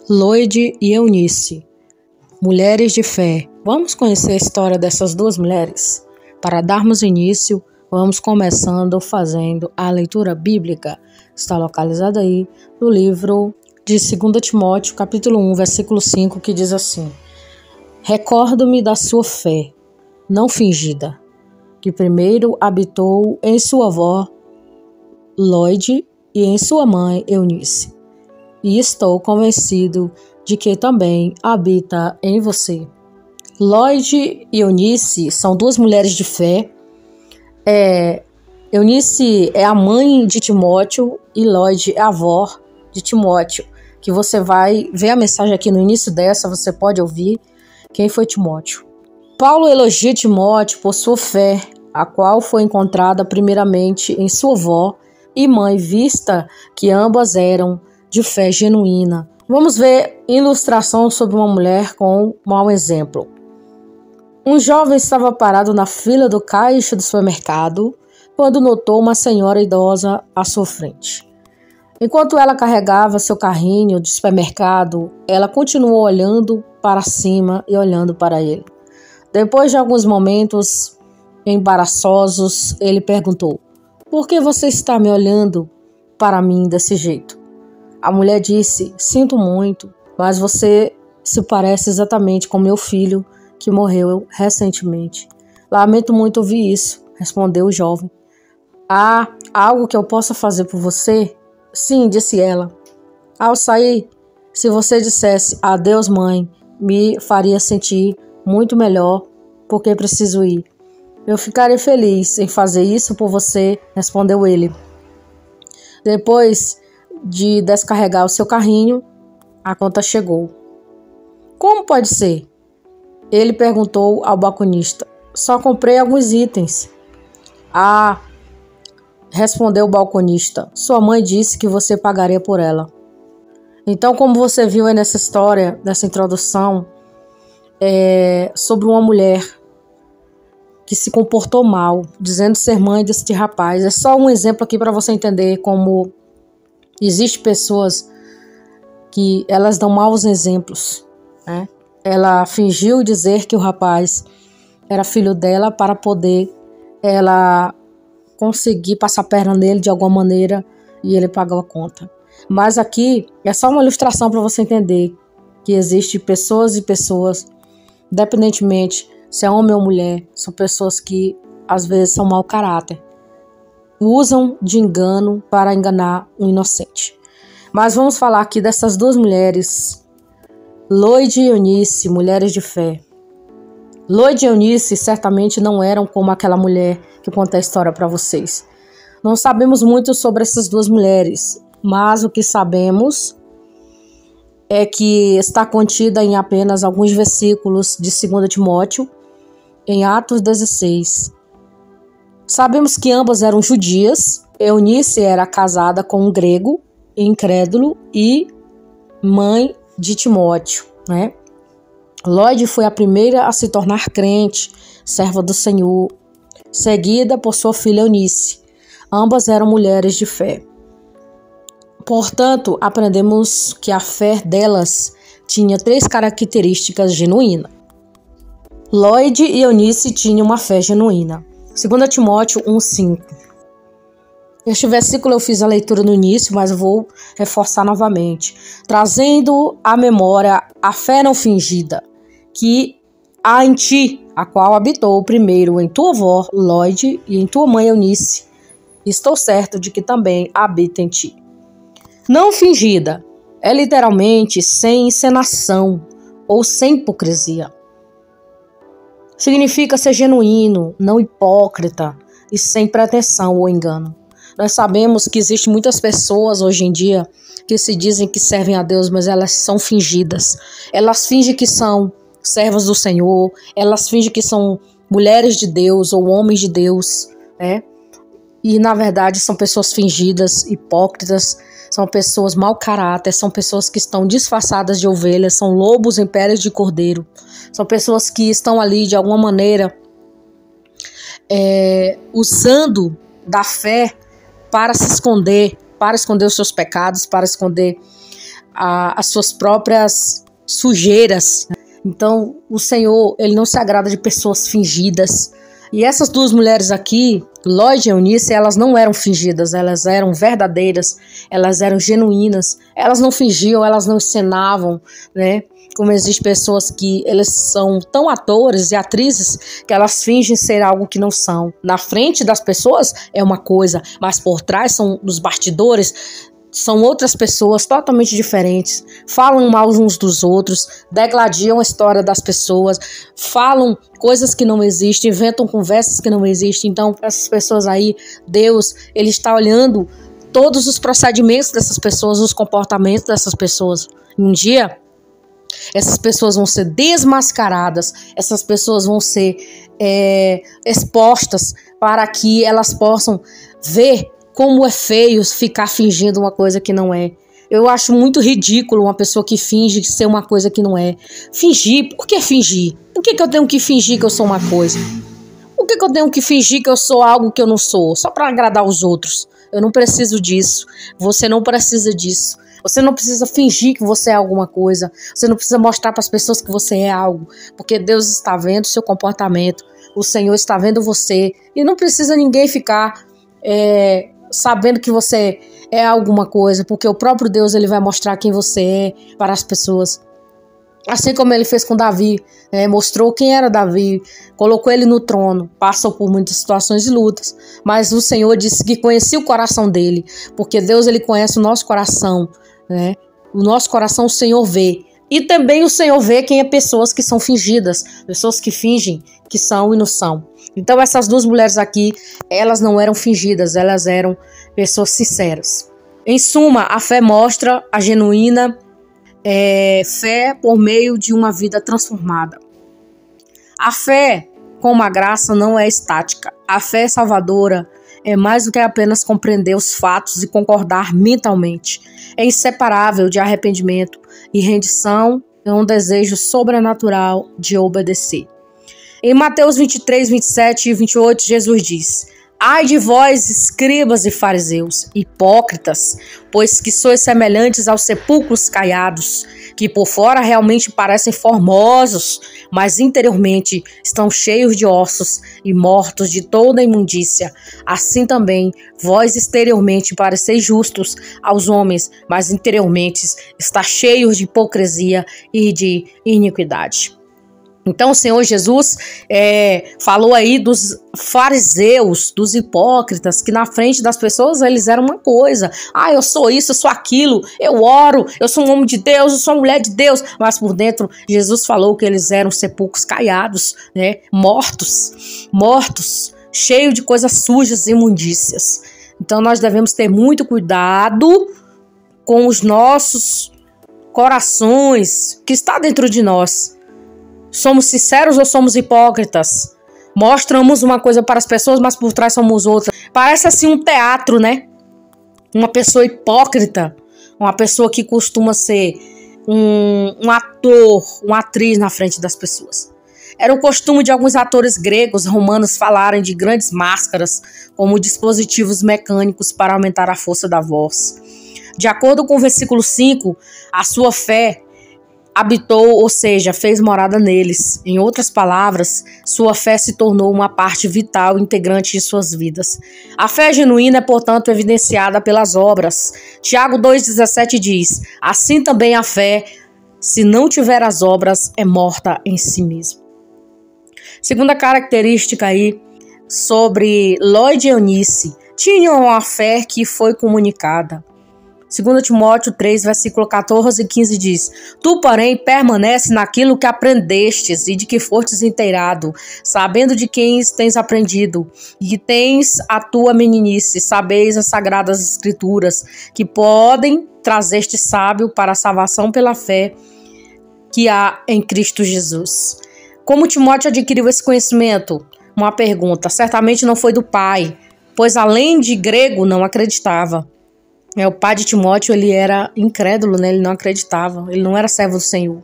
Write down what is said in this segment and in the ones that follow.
Loide e Eunice, mulheres de fé. Vamos conhecer a história dessas duas mulheres? Para darmos início, vamos começando fazendo a leitura bíblica. Está localizada aí no livro de 2 Timóteo, capítulo 1, versículo 5, que diz assim: Recordo-me da sua fé, não fingida, que primeiro habitou em sua avó Loide e em sua mãe Eunice. E estou convencido de que também habita em você. Loide e Eunice são duas mulheres de fé. Eunice é a mãe de Timóteo e Loide é a avó de Timóteo, que você vai ver a mensagem aqui no início dessa, você pode ouvir quem foi Timóteo. Paulo elogia Timóteo por sua fé, a qual foi encontrada primeiramente em sua avó e mãe, vista que ambas eram de fé genuína. Vamos ver ilustração sobre uma mulher com um mau exemplo. Um jovem estava parado na fila do caixa do supermercado quando notou uma senhora idosa à sua frente. Enquanto ela carregava seu carrinho de supermercado, ela continuou olhando para cima e olhando para ele. Depois de alguns momentos embaraçosos, ele perguntou: "Por que você está me olhando para mim desse jeito?" A mulher disse: "Sinto muito, mas você se parece exatamente com meu filho que morreu recentemente." "Lamento muito ouvir isso", respondeu o jovem. "Há algo que eu possa fazer por você?" "Sim", disse ela. "Ao sair, se você dissesse adeus, mãe, me faria sentir muito melhor, porque preciso ir." "Eu ficaria feliz em fazer isso por você", respondeu ele. Depois de descarregar o seu carrinho, a conta chegou. "Como pode ser?" ele perguntou ao balconista. "Só comprei alguns itens." "Ah", respondeu o balconista, "sua mãe disse que você pagaria por ela." Então, como você viu aí nessa história, nessa introdução, sobre uma mulher que se comportou mal, dizendo ser mãe desse rapaz. É só um exemplo aqui para você entender como existem pessoas que elas dão maus exemplos, né? Ela fingiu dizer que o rapaz era filho dela para poder ela conseguir passar a perna nele de alguma maneira e ele pagou a conta. Mas aqui é só uma ilustração para você entender que existem pessoas e pessoas, independentemente se é homem ou mulher, são pessoas que às vezes são mau caráter, usam de engano para enganar um inocente. Mas vamos falar aqui dessas duas mulheres, Loide e Eunice, mulheres de fé. Loide e Eunice certamente não eram como aquela mulher que conta a história para vocês. Não sabemos muito sobre essas duas mulheres, mas o que sabemos é que está contida em apenas alguns versículos de 2 Timóteo, em Atos 16. Sabemos que ambas eram judias. Eunice era casada com um grego, incrédulo e mãe de Timóteo, né? Loide foi a primeira a se tornar crente, serva do Senhor, seguida por sua filha Eunice. Ambas eram mulheres de fé. Portanto, aprendemos que a fé delas tinha 3 características genuínas. Loide e Eunice tinham uma fé genuína. 2 Timóteo 1,5. Este versículo eu fiz a leitura no início, mas eu vou reforçar novamente. Trazendo à memória a fé não fingida, que há em ti, a qual habitou primeiro em tua avó Loide e em tua mãe Eunice. Estou certo de que também habita em ti. Não fingida é literalmente sem encenação ou sem hipocrisia. Significa ser genuíno, não hipócrita e sem pretensão ou engano. Nós sabemos que existem muitas pessoas hoje em dia que se dizem que servem a Deus, mas elas são fingidas. Elas fingem que são servas do Senhor, elas fingem que são mulheres de Deus ou homens de Deus, né? E na verdade são pessoas fingidas, hipócritas, são pessoas mau caráter, são pessoas que estão disfarçadas de ovelhas, são lobos em peles de cordeiro, são pessoas que estão ali de alguma maneira usando da fé para se esconder, para esconder os seus pecados, para esconder as suas próprias sujeiras. Então, o Senhor, ele não se agrada de pessoas fingidas. E essas duas mulheres aqui, Lóide e Eunice, elas não eram fingidas, elas eram verdadeiras, elas eram genuínas, elas não fingiam, elas não encenavam, né? Como existem pessoas que eles são tão atores e atrizes que elas fingem ser algo que não são. Na frente das pessoas é uma coisa, mas por trás são dos bastidores, são outras pessoas totalmente diferentes, falam mal uns dos outros, degladiam a história das pessoas, falam coisas que não existem, inventam conversas que não existem. Então, essas pessoas aí, Deus, ele está olhando todos os procedimentos dessas pessoas, os comportamentos dessas pessoas. Um dia, essas pessoas vão ser desmascaradas, essas pessoas vão ser expostas para que elas possam ver como é feio ficar fingindo uma coisa que não é. Eu acho muito ridículo uma pessoa que finge ser uma coisa que não é. Fingir? Por que fingir? Por que eu tenho que fingir que eu sou uma coisa? Por que eu tenho que fingir que eu sou algo que eu não sou? Só para agradar os outros. Eu não preciso disso. Você não precisa disso. Você não precisa fingir que você é alguma coisa. Você não precisa mostrar para as pessoas que você é algo. Porque Deus está vendo o seu comportamento. O Senhor está vendo você. E não precisa ninguém ficar sabendo que você é alguma coisa, porque o próprio Deus, ele vai mostrar quem você é para as pessoas. Assim como ele fez com Davi, mostrou quem era Davi, colocou ele no trono, passou por muitas situações e lutas, mas o Senhor disse que conhecia o coração dele, porque Deus, ele conhece o nosso coração, né? O nosso coração o Senhor vê. E também o Senhor vê quem é pessoas que são fingidas, pessoas que fingem que são e não são. Então essas duas mulheres aqui, elas não eram fingidas, elas eram pessoas sinceras. Em suma, a fé mostra a genuína fé por meio de uma vida transformada. A fé, como a graça, não é estática. A fé salvadora é mais do que apenas compreender os fatos e concordar mentalmente. É inseparável de arrependimento e rendição, é um desejo sobrenatural de obedecer. Em Mateus 23, 27 e 28, Jesus diz: Ai de vós, escribas e fariseus, hipócritas, pois que sois semelhantes aos sepulcros caiados, que por fora realmente parecem formosos, mas interiormente estão cheios de ossos e mortos de toda imundícia. Assim também, vós exteriormente pareceis justos aos homens, mas interiormente está cheios de hipocrisia e de iniquidade. Então o Senhor Jesus falou aí dos fariseus, dos hipócritas, que na frente das pessoas eles eram uma coisa. Eu sou isso, eu sou aquilo, eu oro, eu sou um homem de Deus, eu sou uma mulher de Deus. Mas por dentro, Jesus falou que eles eram sepulcros caiados, né? Mortos, cheios de coisas sujas e imundícias. Então nós devemos ter muito cuidado com os nossos corações, que está dentro de nós. Somos sinceros ou somos hipócritas? Mostramos uma coisa para as pessoas, mas por trás somos outra. Parece assim um teatro, né? Uma pessoa hipócrita, uma pessoa que costuma ser um ator, uma atriz na frente das pessoas. Era o costume de alguns atores gregos, romanos falarem de grandes máscaras como dispositivos mecânicos para aumentar a força da voz. De acordo com o versículo 5, a sua fé habitou, ou seja, fez morada neles. Em outras palavras, sua fé se tornou uma parte vital e integrante de suas vidas. A fé genuína é, portanto, evidenciada pelas obras. Tiago 2,17 diz: assim também a fé, se não tiver as obras, é morta em si mesma. Segunda característica aí sobre Lóide e Eunice: tinham uma fé que foi comunicada. 2 Timóteo 3, versículo 14 e 15 diz: Tu, porém, permanece naquilo que aprendestes e de que fostes inteirado, sabendo de quem tens aprendido, e que tens a tua meninice, sabeis as sagradas escrituras, que podem trazer-te sábio para a salvação pela fé que há em Cristo Jesus. Como Timóteo adquiriu esse conhecimento? Uma pergunta. Certamente não foi do pai, pois além de grego não acreditava. O pai de Timóteo, ele era incrédulo, né? Ele não acreditava, ele não era servo do Senhor.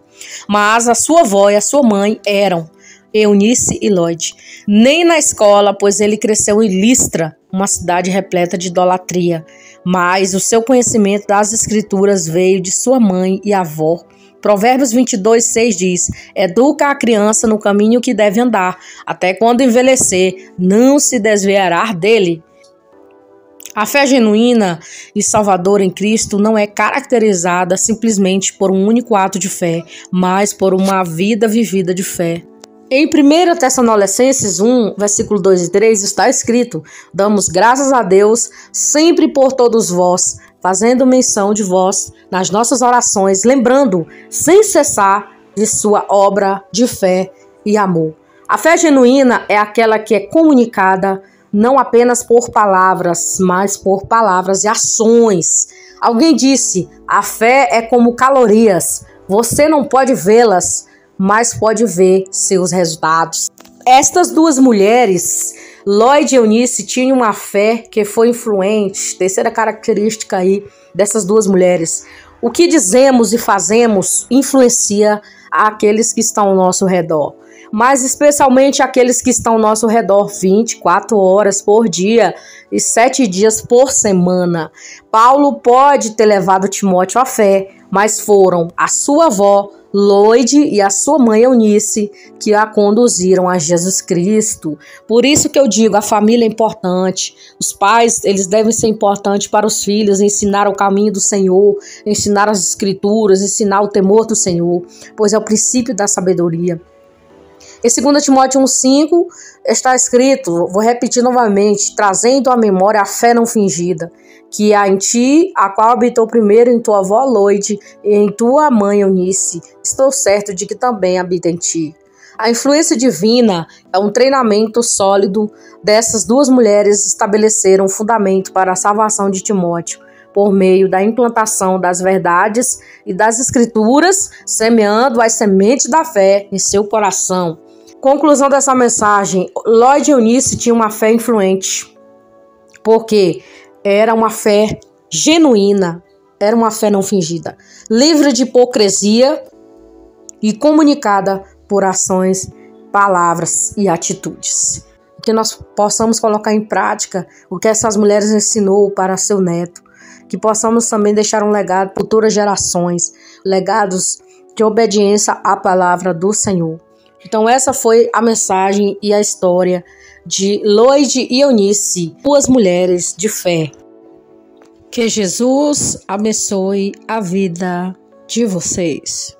Mas a sua avó e a sua mãe eram Eunice e Lóide. Nem na escola, pois ele cresceu em Listra, uma cidade repleta de idolatria, mas o seu conhecimento das escrituras veio de sua mãe e avó. Provérbios 22:6 diz: educa a criança no caminho que deve andar, até quando envelhecer, não se desviará dele. A fé genuína e salvadora em Cristo não é caracterizada simplesmente por um único ato de fé, mas por uma vida vivida de fé. Em 1 Tessalonicenses 1, versículo 2 e 3 está escrito: damos graças a Deus sempre por todos vós, fazendo menção de vós nas nossas orações, lembrando sem cessar de sua obra de fé e amor. A fé genuína é aquela que é comunicada não apenas por palavras, mas por palavras e ações. Alguém disse: a fé é como calorias, você não pode vê-las, mas pode ver seus resultados. Estas duas mulheres, Lloyd e Eunice, tinham uma fé que foi influente. Terceira característica aí dessas duas mulheres: o que dizemos e fazemos influencia aqueles que estão ao nosso redor, mas especialmente aqueles que estão ao nosso redor 24 horas por dia e 7 dias por semana. Paulo pode ter levado Timóteo à fé, mas foram a sua avó, Lloyd, e a sua mãe Eunice que a conduziram a Jesus Cristo. Por isso que eu digo, a família é importante. Os pais, eles devem ser importantes para os filhos, ensinar o caminho do Senhor, ensinar as escrituras, ensinar o temor do Senhor, pois é o princípio da sabedoria. Em 2 Timóteo 1,5 está escrito, vou repetir novamente: trazendo à memória a fé não fingida, que há em ti, a qual habitou primeiro em tua avó Lloyd e em tua mãe Eunice. Estou certo de que também habita em ti. A influência divina é um treinamento sólido. Dessas duas mulheres estabeleceram um fundamento para a salvação de Timóteo, por meio da implantação das verdades e das escrituras, semeando as sementes da fé em seu coração. Conclusão dessa mensagem: Lloyd e Eunice tinham uma fé influente, porque era uma fé genuína, era uma fé não fingida, livre de hipocrisia e comunicada por ações, palavras e atitudes. Que nós possamos colocar em prática o que essas mulheres ensinou para seu neto, que possamos também deixar um legado para futuras gerações, legados de obediência à palavra do Senhor. Então essa foi a mensagem e a história de Lloyd e Eunice, duas mulheres de fé. Que Jesus abençoe a vida de vocês.